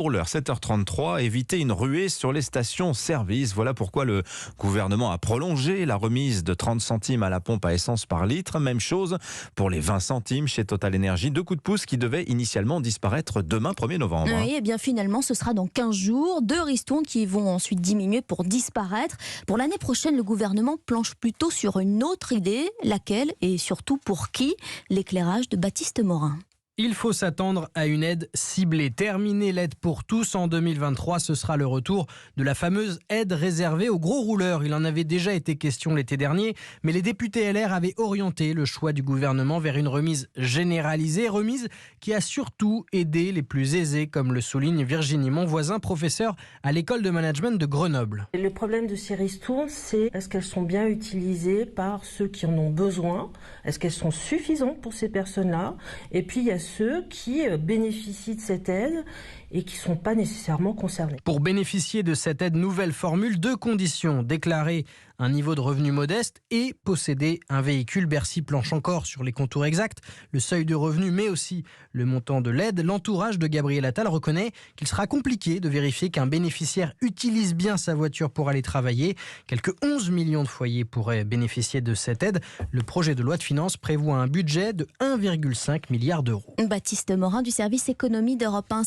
Pour l'heure, 7h33, éviter une ruée sur les stations-service. Voilà pourquoi le gouvernement a prolongé la remise de 30 centimes à la pompe à essence par litre. Même chose pour les 20 centimes chez Total Energy. 2 coups de pouce qui devaient initialement disparaître demain 1er novembre. Oui, et bien finalement, ce sera dans 15 jours. 2 ristournes qui vont ensuite diminuer pour disparaître. Pour l'année prochaine, le gouvernement planche plutôt sur une autre idée. Laquelle et surtout pour qui? L'éclairage de Baptiste Morin. Il faut s'attendre à une aide ciblée. Terminer l'aide pour tous en 2023, ce sera le retour de la fameuse aide réservée aux gros rouleurs. Il en avait déjà été question l'été dernier, mais les députés LR avaient orienté le choix du gouvernement vers une remise généralisée, remise qui a surtout aidé les plus aisés, comme le souligne Virginie Monvoisin, professeure à l'école de management de Grenoble. Le problème de ces ristournes, c'est est-ce qu'elles sont bien utilisées par ceux qui en ont besoin? Est-ce qu'elles sont suffisantes pour ces personnes-là? Et puis il y a ceux qui bénéficient de cette aide et qui ne sont pas nécessairement concernés. Pour bénéficier de cette aide, nouvelle formule, 2 conditions: déclarer un niveau de revenu modeste et posséder un véhicule. Bercy planche encore sur les contours exacts, le seuil de revenu, mais aussi le montant de l'aide. L'entourage de Gabriel Attal reconnaît qu'il sera compliqué de vérifier qu'un bénéficiaire utilise bien sa voiture pour aller travailler. Quelques 11 millions de foyers pourraient bénéficier de cette aide. Le projet de loi de finances prévoit un budget de 1,5 milliard d'euros. Baptiste Morin du service économie d'Europe 1.